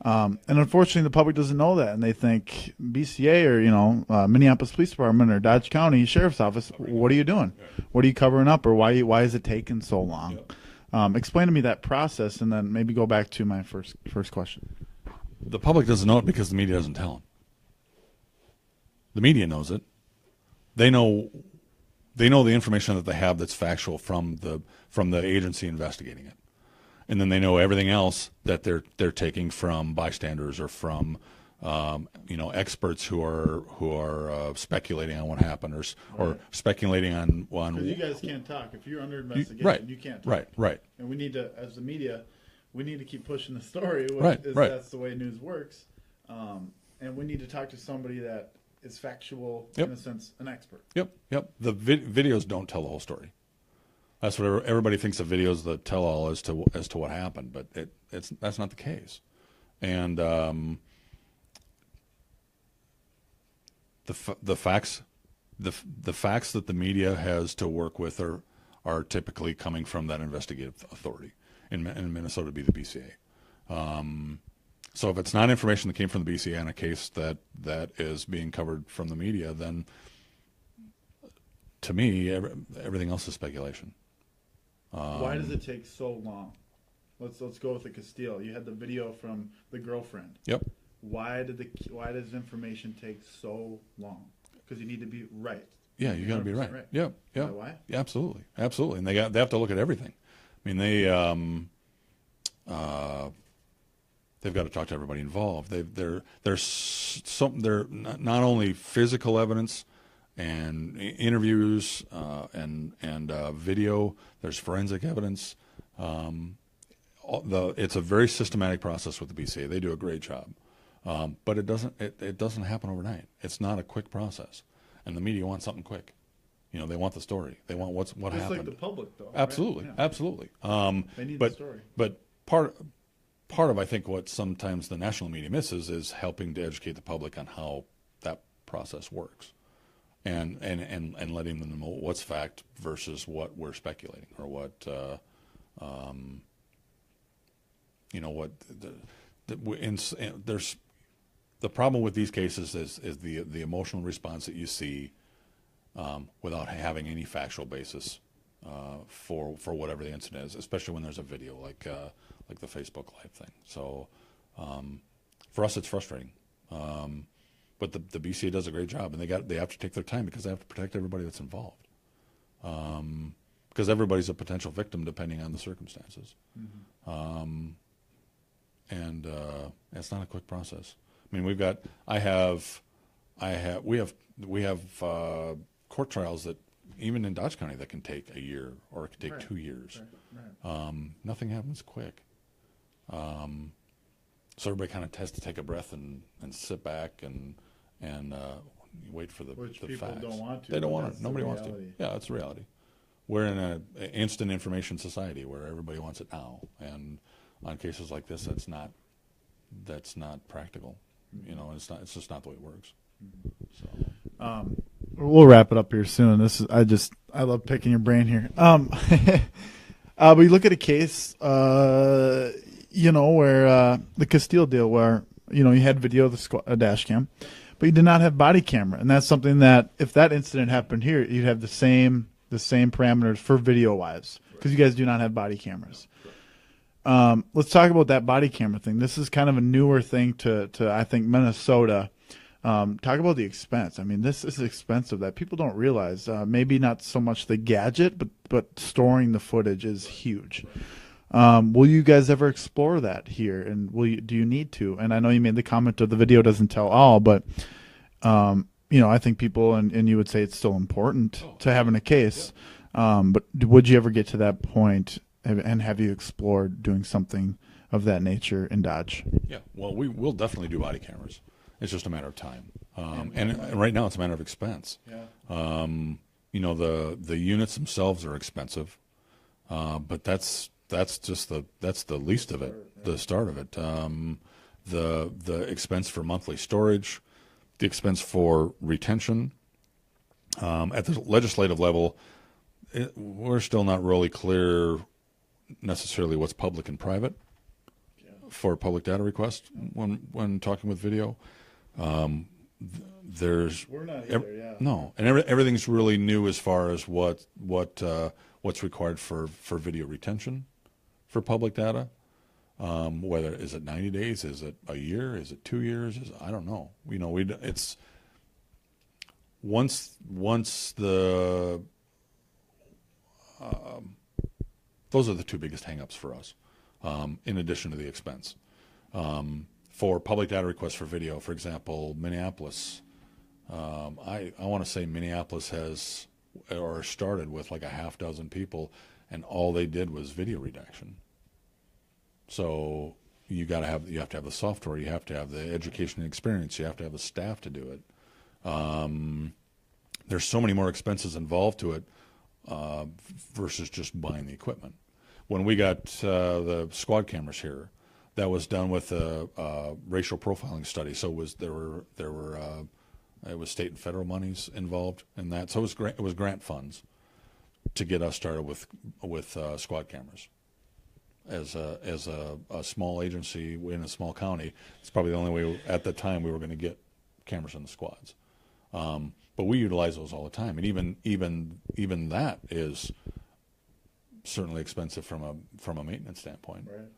And unfortunately, the public doesn't know that, and they think BCA or Minneapolis Police Department or Dodge County Sheriff's Office. What are you doing? What are you covering up, or why is it taking so long? Explain to me that process, and then maybe go back to my first question. The public doesn't know it because the media doesn't tell them. The media knows it. They know the information that they have that's factual from the agency investigating it, and then they know everything else that they're taking from bystanders or from experts who are speculating on what happened or speculating on Because you guys can't talk if you're under investigation. You can't talk. Right. And we need to, as the media, we need to keep pushing the story. Right. That's the way news works, and we need to talk to somebody that is factual, in a sense, an expert. Yep. The videos don't tell the whole story. That's what everybody thinks of videos that tell all as to what happened, but that's not the case. And the facts that the media has to work with are typically coming from that investigative authority. In Minnesota, it'd be the BCA. So if it's not information that came from the BCA on a case that is being covered from the media, then to me, everything else is speculation. Why does it take so long? Let's go with the Castile. You had the video from the girlfriend. Yep. Why does information take so long? Because you need to be right. Yeah, you got to be right. Yep. Why? Yeah, absolutely, and they have to look at everything. I mean, they've got to talk to everybody involved. There's not only physical evidence and interviews and video. There's forensic evidence. It's a very systematic process with the BCA. They do a great job, but it doesn't happen overnight. It's not a quick process, and the media wants something quick. They want the story. They want what happened. Just like the public, though. Absolutely, right? Yeah. absolutely. They need the story. But part of I think what sometimes the national media misses is helping to educate the public on how that process works, and letting them know what's fact versus what we're speculating or what there's the problem with these cases is the emotional response that you see without having any factual basis for whatever the incident is, especially when there's a video like the Facebook Live thing. So for us, it's frustrating. But the BCA does a great job, and they have to take their time because they have to protect everybody that's involved. Because everybody's a potential victim depending on the circumstances. Mm-hmm. And it's not a quick process. I mean, we have court trials that even in Dodge County that can take a year or it can take 2 years. Right. Nothing happens quick. So everybody kind of has to take a breath and sit back and wait for the people facts. Don't want to. They don't want it. Nobody wants to. Yeah, that's the reality. We're in an instant information society where everybody wants it now, and on cases like this, that's not practical. Mm-hmm. It's just not the way it works. So. We'll wrap it up here soon. I love picking your brain here. We look at a case, where the Castile deal, where you had video of the dash cam, but you did not have body camera, and that's something that if that incident happened here, you'd have the same parameters for video wise because you guys do not have body cameras. Let's talk about that body camera thing. This is kind of a newer thing to I think Minnesota. Talk about the expense. I mean, this is expensive that people don't realize. Maybe not so much the gadget, but storing the footage is huge. Will you guys ever explore that here? And do you need to? And I know you made the comment of the video doesn't tell all, but I think people and you would say it's still important to have in a case. But would you ever get to that point? And have you explored doing something of that nature in Dodge? Yeah, well, we'll definitely do body cameras. It's just a matter of time, and right now it's a matter of expense. Yeah. The units themselves are expensive, but that's just the least of it, the start of it. The expense for monthly storage, the expense for retention. At the legislative level, we're still not really clear necessarily what's public and private for public data requests when talking with video. We're not either, no, and everything's really new as far as what's required for video retention for public data. Whether is it 90 days, is it a year, is it 2 years? I don't know. It's once the those are the two biggest hangups for us, in addition to the expense. For public data requests for video, for example, Minneapolis, I want to say Minneapolis has or started with like a half dozen people, and all they did was video redaction. So you have to have the software, you have to have the education and experience, you have to have the staff to do it. There's so many more expenses involved to it versus just buying the equipment. When we got the squad cameras here, that was done with a racial profiling study. So it was state and federal monies involved in that. So it was grant funds to get us started with squad cameras. As a small agency in a small county, it's probably the only way at the time we were going to get cameras in the squads. But we utilize those all the time, and even that is certainly expensive from a maintenance standpoint. Right.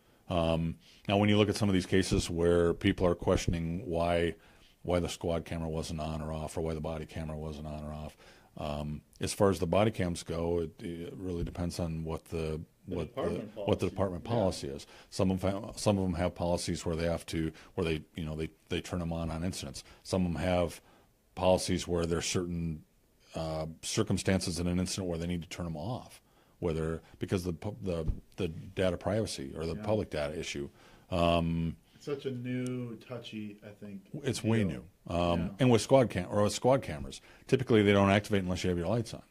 Now, when you look at some of these cases where people are questioning why the squad camera wasn't on or off, or why the body camera wasn't on or off, as far as the body cams go, it really depends on what the department policy is. Some of them have policies where they turn them on incidents. Some of them have policies where there's certain circumstances in an incident where they need to turn them off, whether because the data privacy or the public data issue. Such a new, touchy, I think. It's deal. way new. And with squad cameras, typically they don't activate unless you have your lights on.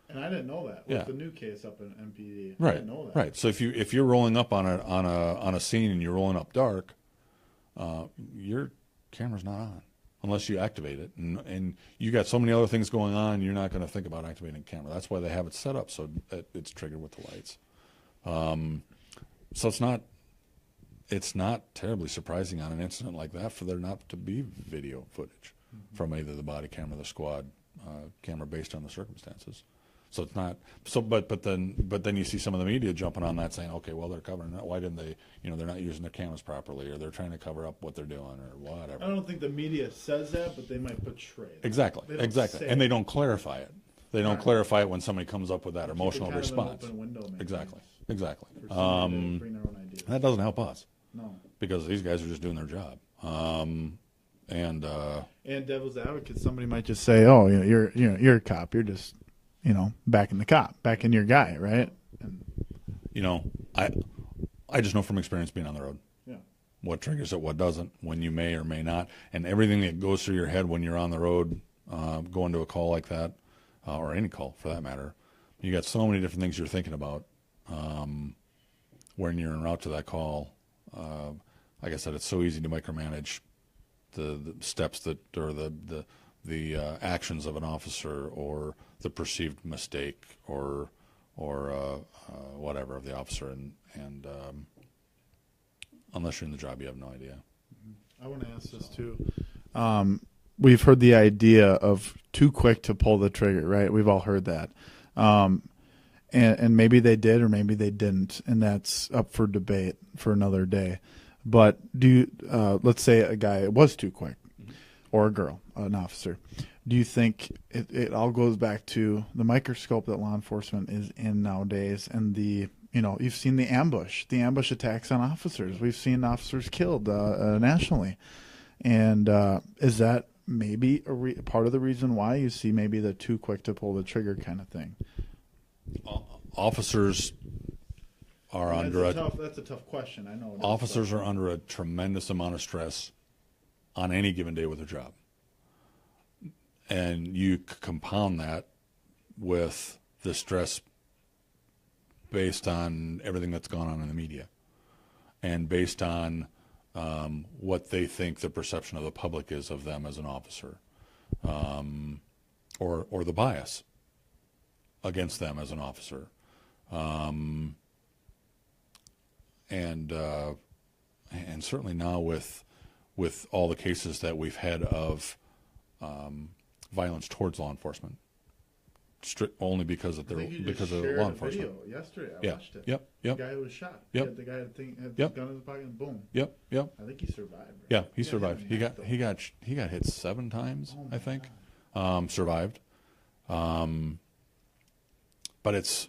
And I didn't know that with the new case up in MPD. Right. I didn't know that. Right. So if you're rolling up on a scene and you're rolling up dark, your camera's not on unless you activate it, and you got so many other things going on, you're not going to think about activating a camera. That's why they have it set up so that it's triggered with the lights. So it's not terribly surprising on an incident like that for there not to be video footage from either the body camera or the squad camera based on the circumstances. So it's not so, but then you see some of the media jumping on that saying, okay, well they're covering that. Why didn't they? They're not using their cameras properly, or they're trying to cover up what they're doing, or whatever. I don't think the media says that, but they might portray it. Exactly, and they don't clarify it. They don't clarify it when somebody comes up with that emotional response. An open window, maybe. Exactly. Bring their own ideas. That doesn't help us. No. Because these guys are just doing their job. And devil's advocate, somebody might just say, "Oh, you're a cop. You're just, backing the cop, backing your guy, right?" And, I just know from experience being on the road. Yeah. What triggers it, what doesn't, when you may or may not, and everything that goes through your head when you're on the road, going to a call like that, or any call for that matter. You got so many different things you're thinking about when you're en route to that call. Like I said, it's so easy to micromanage the steps that, or the actions of an officer, or the perceived mistake, or whatever of the officer, and unless you're in the job, you have no idea. I want to ask this too. We've heard the idea of too quick to pull the trigger, right? We've all heard that. And maybe they did, or maybe they didn't, and that's up for debate for another day. But let's say a guy was too quick, or a girl, an officer. Do you think it all goes back to the microscope that law enforcement is in nowadays, and you've seen the ambush attacks on officers. We've seen officers killed nationally, and is that maybe part of the reason why you see maybe the too quick to pull the trigger kind of thing? Officers are that's a tough question. I know. Officers are under a tremendous amount of stress on any given day with their job. And you compound that with the stress based on everything that's gone on in the media, and based on what they think the perception of the public is of them as an officer, or the bias against them as an officer. And certainly now with all the cases that we've had of violence towards law enforcement, only because of I their think you because just of shared law a enforcement. video yesterday. I Yeah. watched it. Yep. Yep. The guy who was shot. Yep. The guy had his Yep. gun in his pocket and boom. Yep. Yep. I think he survived. Right? Yeah, he hit survived. in He the got neck, he got he got hit 7 times, though. Oh I my think. God. Survived. But it's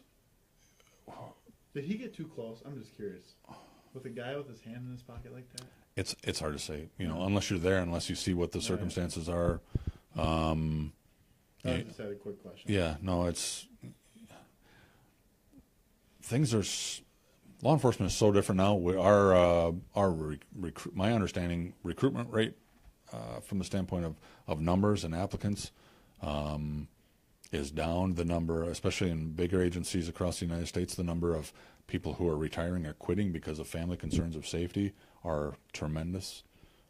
Did he get too close? I'm just curious. With a guy with his hand in his pocket like that? it's hard to say, unless you're there, unless you see what the circumstances are. I just had a quick question. Yeah, no, things are. Law enforcement is so different now. My understanding, recruitment rate, from the standpoint of numbers and applicants, is down. The number, especially in bigger agencies across the United States, the number of people who are retiring or quitting because of family concerns of safety are tremendous.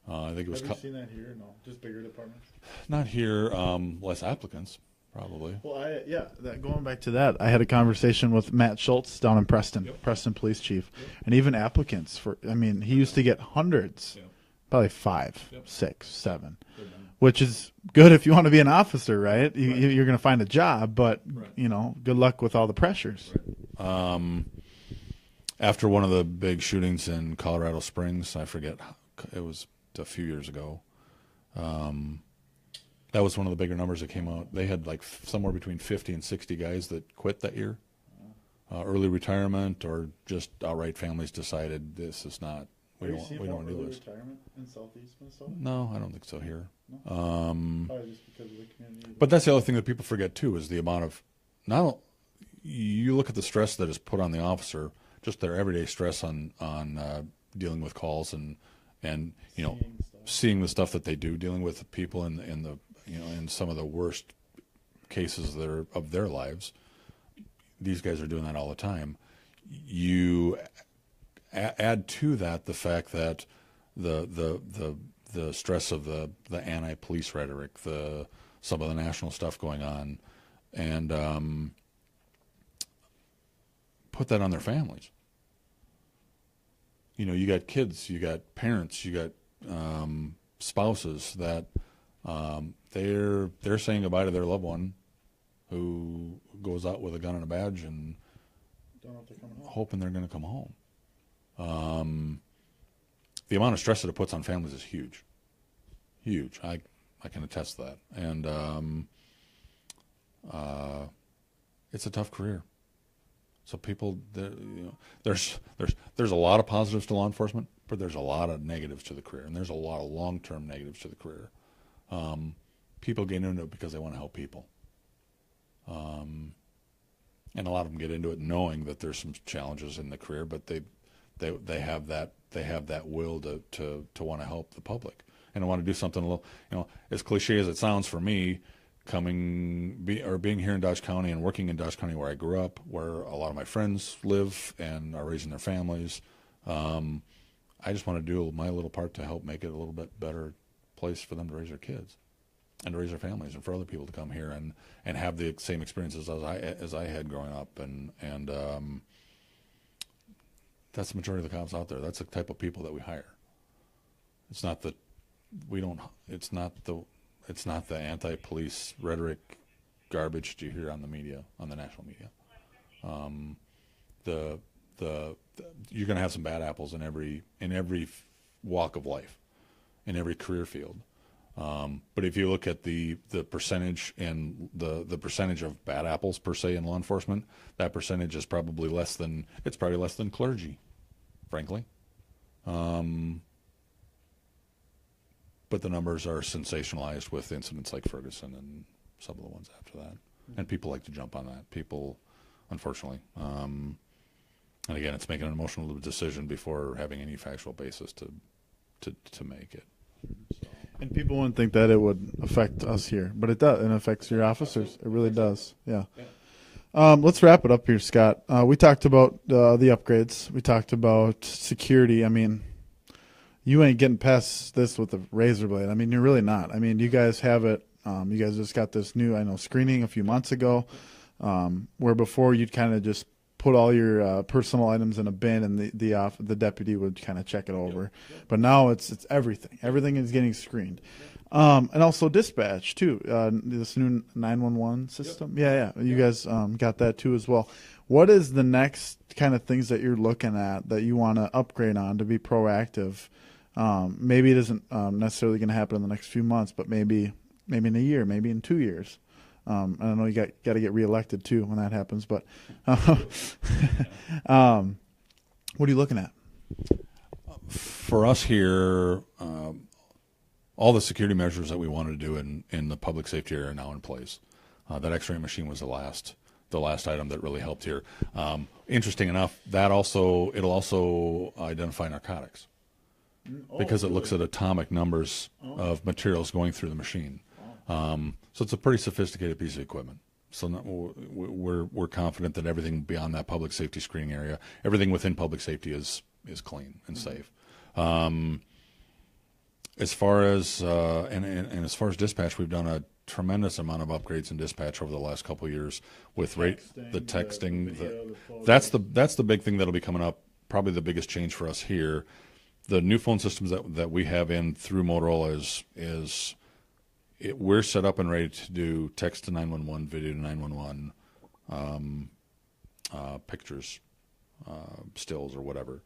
I think it was Have you seen that here? No, just bigger departments. not here. Less applicants, probably. Well, going back to that, I had a conversation with Matt Schultz down in Preston, Yep. Preston Police Chief, and even applicants he used to get hundreds, probably 5, Yep. 6, 7, which is good if you want to be an officer, right? You're going to find a job, but good luck with all the pressures. After one of the big shootings in Colorado Springs, I forget, it was a few years ago. That was one of the bigger numbers that came out. They had like somewhere between 50 and 60 guys that quit that year. Early retirement, or just outright families decided this is not. We don't want to do this. Retirement in southeast Minnesota? No, I don't think so here. Probably just because of the community. But that's the other thing that people forget too, is the amount of you look at the stress that is put on the officer, just their everyday stress on dealing with calls and seeing the stuff that they do, dealing with people in the in some of the worst cases of their lives. These guys are doing that all the time. You add to that the fact that the stress of the anti-police rhetoric, some of the national stuff going on, and put that on their families. You got kids, you got parents, you got spouses that they're saying goodbye to their loved one who goes out with a gun and a badge and Don't know if they're coming home. hoping they're going to come home. The amount of stress that it puts on families is huge. Huge. I can attest to that. And it's a tough career. So people, there's a lot of positives to law enforcement, but there's a lot of negatives to the career, and there's a lot of long-term negatives to the career. People get into it because they want to help people. And a lot of them get into it knowing that there's some challenges in the career, but they have that will to want to help the public and want to do something a little, as cliche as it sounds for me, being here in Dodge County and working in Dodge County where I grew up, where a lot of my friends live and are raising their families. I just want to do my little part to help make it a little bit better place for them to raise their kids and to raise their families, and for other people to come here and have the same experiences as I had growing up, and that's the majority of the cops out there. That's the type of people that we hire. It's not the anti-police rhetoric garbage that you hear on the media, on the national media. You're going to have some bad apples in every walk of life, in every career field. But if you look at the percentage and the percentage of bad apples per se in law enforcement, that percentage is probably less than clergy, frankly. But the numbers are sensationalized with incidents like Ferguson and some of the ones after that. And people like to jump on that. People, unfortunately. And again, it's making an emotional decision before having any factual basis to make it. So. And people wouldn't think that it would affect us here, but it does. It affects your officers. It really does. Yeah. Let's wrap it up here, Scott. We talked about the upgrades. We talked about security. I mean, you ain't getting past this with a razor blade. I mean, you're really not. I mean, you guys have it. You guys just got this new, screening a few months ago, where before you'd kind of just put all your personal items in a bin, and the deputy would kind of check it over. But now it's everything. Everything is getting screened. And also dispatch too. This new 911 system. Yeah. You guys got that too as well. What is the next kind of things that you're looking at that you want to upgrade on to be proactive? Maybe it isn't necessarily going to happen in the next few months, but maybe in a year, maybe in 2 years. I don't know. You got to get reelected too when that happens. But what are you looking at? For us here, all the security measures that we wanted to do in the public safety area are now in place. That X-ray machine was the last item that really helped here. Interesting enough, it'll also identify narcotics because it looks at atomic numbers of materials going through the machine. So it's a pretty sophisticated piece of equipment. So we're confident that everything beyond that public safety screening area, everything within public safety is clean and safe. As far as and as far as dispatch, we've done a tremendous amount of upgrades in dispatch over the last couple of years with the texting. That's the big thing that'll be coming up. Probably the biggest change for us here. The new phone systems that we have in through Motorola we're set up and ready to do text to 911, video to 911, pictures, stills or whatever.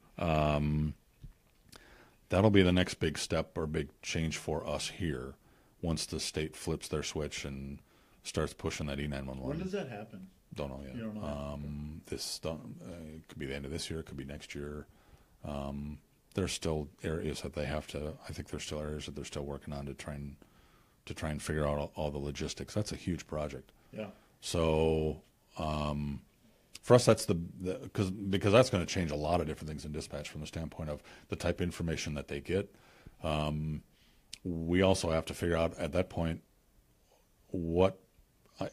That'll be the next big step or big change for us here once the state flips their switch and starts pushing that E911. When does that happen? Don't know yet. You don't know. It could be the end of this year. It could be next year. There's still areas that they have to. I think there's still areas that they're still working on to try and figure out all the logistics. That's a huge project. Yeah. So for us, that's because that's going to change a lot of different things in dispatch from the standpoint of the type of information that they get. We also have to figure out at that point what,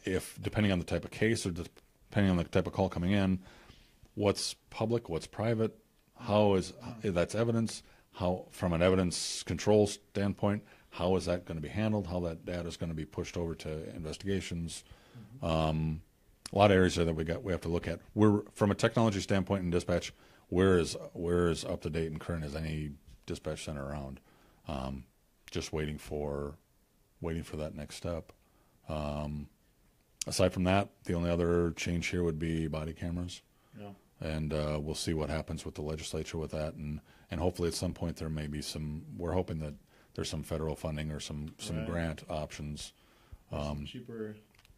if depending on the type of case or depending on the type of call coming in, what's public, what's private, how is that's evidence, how from an evidence control standpoint, how is that going to be handled, how that data is going to be pushed over to investigations. A lot of areas there that we have to look at. We're from a technology standpoint in dispatch, where is up to date and current as any dispatch center around. Just waiting for that next step. Aside from that, the only other change here would be body cameras. Yeah. And we'll see what happens with the legislature with that, and hopefully at some point there may be some. We're hoping that there's some federal funding or some Right. grant options. Some cheaper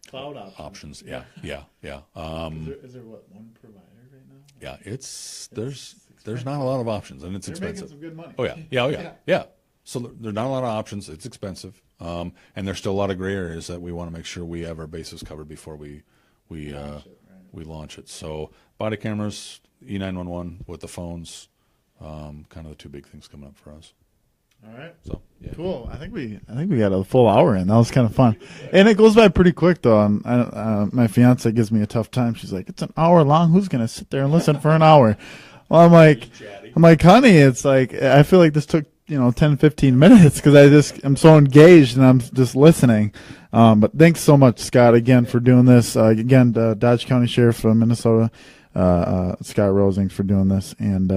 cloud options. Yeah. Is there one provider right now? Yeah, there's not a lot of options, and it's They're expensive. making some good money. Oh yeah. So there's not a lot of options. It's expensive, and there's still a lot of gray areas that we want to make sure we have our bases covered before we launch it. So body cameras, E911 with the phones, kind of the two big things coming up for us. All right. So yeah. Cool. I think we got a full hour in. That was kind of fun, and it goes by pretty quick though. And my fiance gives me a tough time. She's like, "It's an hour long. Who's gonna sit there and listen for an hour?" Well, I'm like, honey, it's like I feel like this took 10, 15 minutes because I'm so engaged and I'm just listening. But thanks so much, Scott, again for doing this. Again, Dodge County Sheriff of Minnesota, Scott Rosing for doing this, and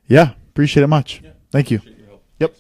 appreciate it much. Yeah. Thank you. Appreciate your help. Yep.